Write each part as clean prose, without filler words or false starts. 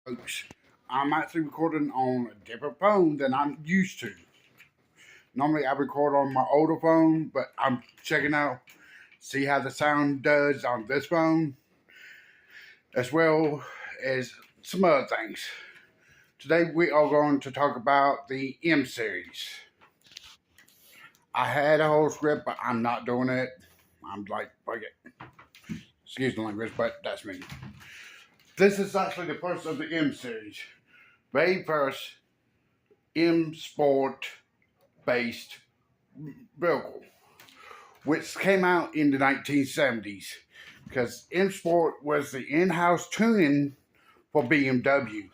Folks, I'm actually recording on a different phone than I'm used to. Normally I record on my older phone, but I'm checking out, see how the sound does on this phone, as well as some other things. Today we are going to talk about the M series. I had a whole script, but I'm not doing it. I'm like, fuck it. Excuse the language, but that's me. This is actually the first of the M series. Very first Msport based vehicle, which came out in the 1970s because Msport was the in-house tuning for BMW.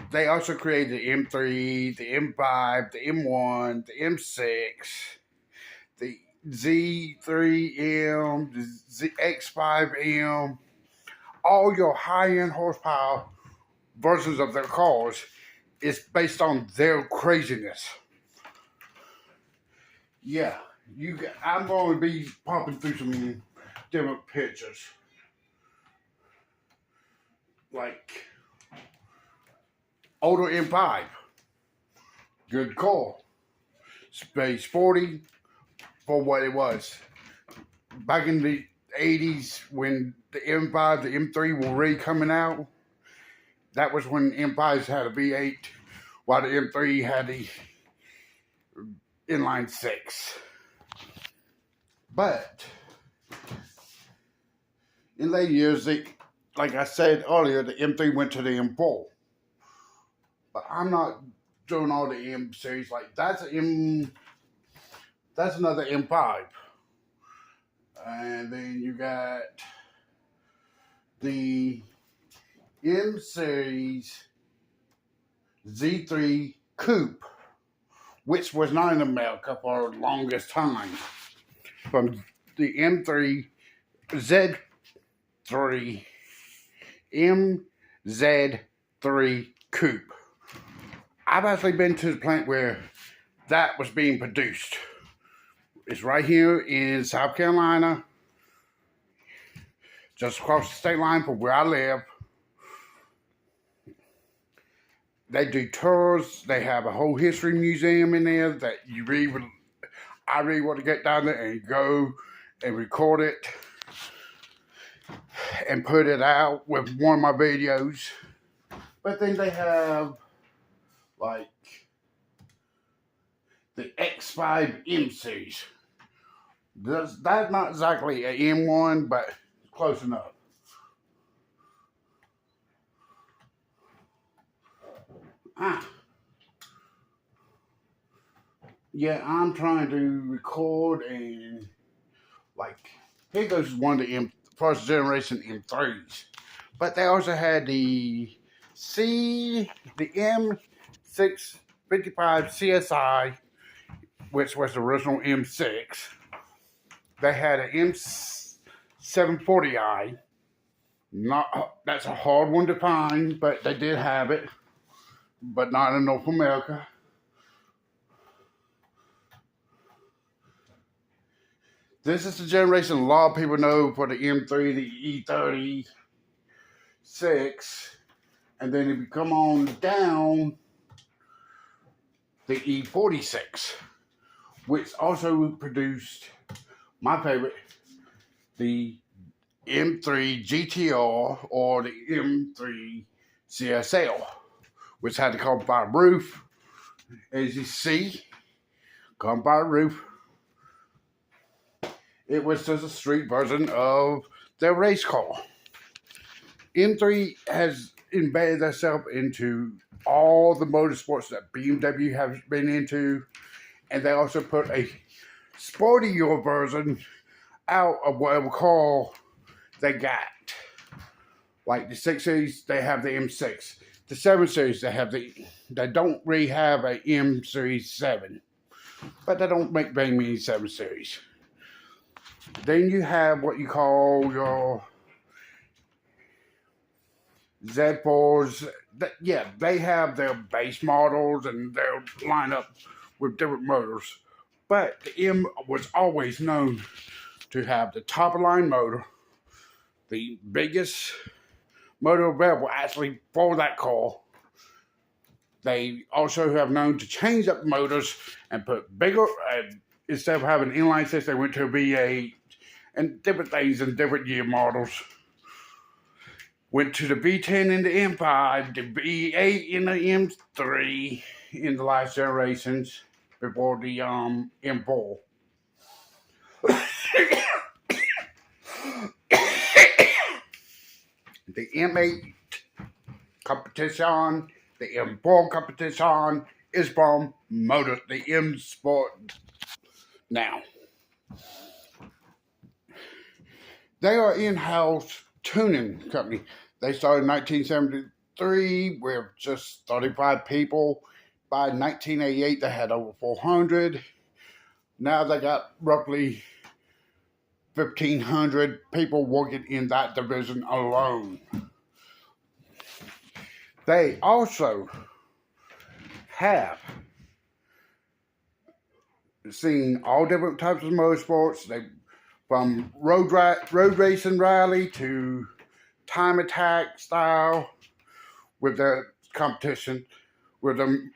They also created the M3, the M5, the M1, the M6, the Z3M, the X5M, all your high-end horsepower versions of their cars is based on their craziness. Yeah, I'm going to be popping through some different pictures. Like older M5, good car, space 40 for what it was. Back in the 80s when the M5, the M3 were really coming out, that was when M5s had a V8, while the M3 had the inline six. But in later years, like I said earlier, the M3 went to the M4. But I'm not doing all the M series. Like that's another M5. And then you got the M series Z3 Coupe, which was not in America for the longest time. From the M3, Z3, MZ3 Coupe. I've actually been to the plant where that was being produced. It's right here in South Carolina, just across the state line from where I live. They do tours. They have a whole history museum in there that I really want to get down there and go and record it and put it out with one of my videos. But then they have like the X5M series. That's not exactly an M1, but close enough. Yeah, I'm trying to record and like here goes one of the first generation M3s. But they also had the M655 CSI, which was the original M6. They had an M740i. That's a hard one to find, but they did have it, but not in North America. This is the generation a lot of people know for the M3, the E36, and then if you come on down, the E46, which also produced my favorite, the M3 GTR or the M3 CSL, which had the carbon fiber roof. As you see, carbon fiber roof. It was just a street version of their race car. M3 has embedded itself into all the motorsports that BMW has been into, and they also put a sportier version out of whatever car they got. Like the 6 Series, they have the M6. The 7 Series, they don't really have a M Series 7, but they don't make very many 7 Series. Then you have what you call your Z4s. Yeah, they have their base models and their lineup with different motors. But the M was always known to have the top of line motor, the biggest motor available actually for that car. They also have known to change up motors and put bigger, instead of having inline six, they went to a V8 and different things in different year models. Went to the V10 in the M5, the V8 in the M3 in the last generations before the M4. The M8 competition, the M4 competition is from the Msport now. They are in-house tuning company. They started in 1973 with just 35 people. By 1988, they had over 400. Now they got roughly 1,500 people working in that division alone. They also have seen all different types of motorsports. They from road racing rally to time attack style with the competition, with the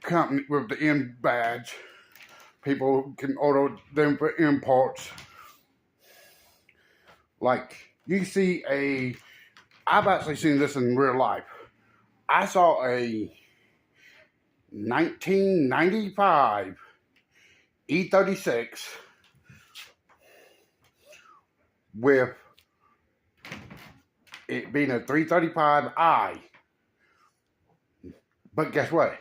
company with the M badge. People can order them for imports. Like you see I've actually seen this in real life. I saw a 1995 E36 with it being a 335i. But guess what?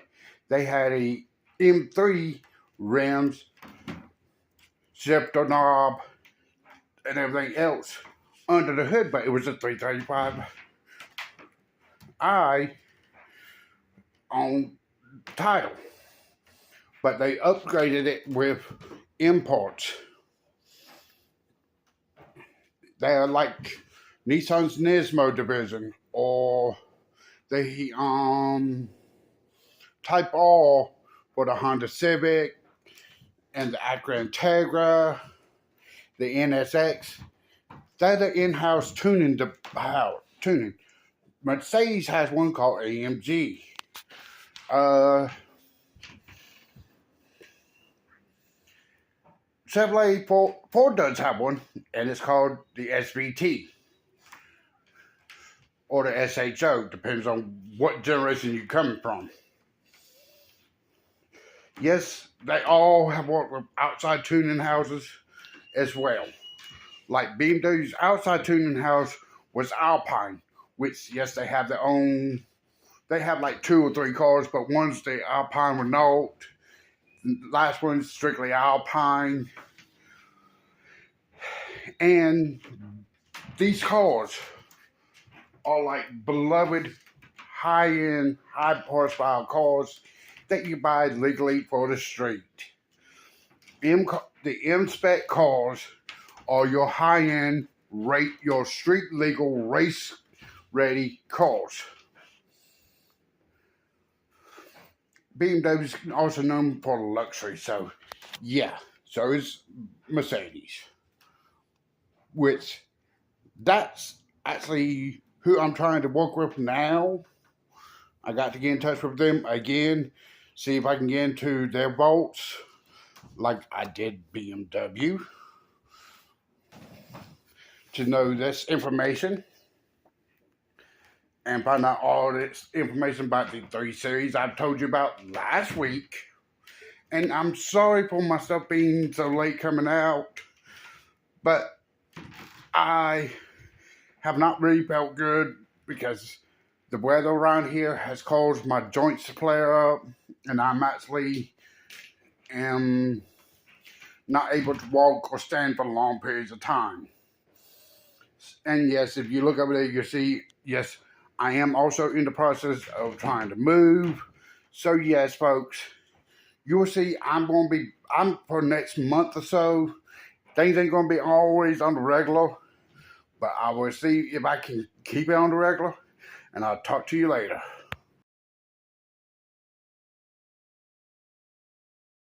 They had a M3 rims, shifter knob, and everything else under the hood, but it was a 335i on title. But they upgraded it with imports. They are like Nissan's Nismo division, or the Type R for the Honda Civic and the Acura Integra, the NSX. They're the in-house tuning. Mercedes has one called AMG. Chevrolet Ford does have one, and it's called the SVT or the SHO, depends on what generation you're coming from. Yes, they all have worked with outside tuning houses as well. Like BMW's outside tuning house was Alpine, which, yes, they have their own. They have like 2 or 3 cars, but one's the Alpine Renault. The last one's strictly Alpine. And these cars are like beloved, high-end, high-horsepower cars that you buy legally for the street. The M-Spec cars are your high-end, your street-legal, race-ready cars. BMW is also known for luxury, so yeah, so is Mercedes. Which, that's actually who I'm trying to work with now. I got to get in touch with them again, see if I can get into their vaults like I did BMW to know this information and find out all this information about the 3 Series I told you about last week. And I'm sorry for myself being so late coming out, but I have not really felt good because the weather around here has caused my joints to flare up, and I'm actually am not able to walk or stand for long periods of time. And yes, if you look over there, you'll see, yes, I am also in the process of trying to move. So yes, folks, you will see I'm for the next month or so, things ain't going to be always on the regular, but I will see if I can keep it on the regular, and I'll talk to you later.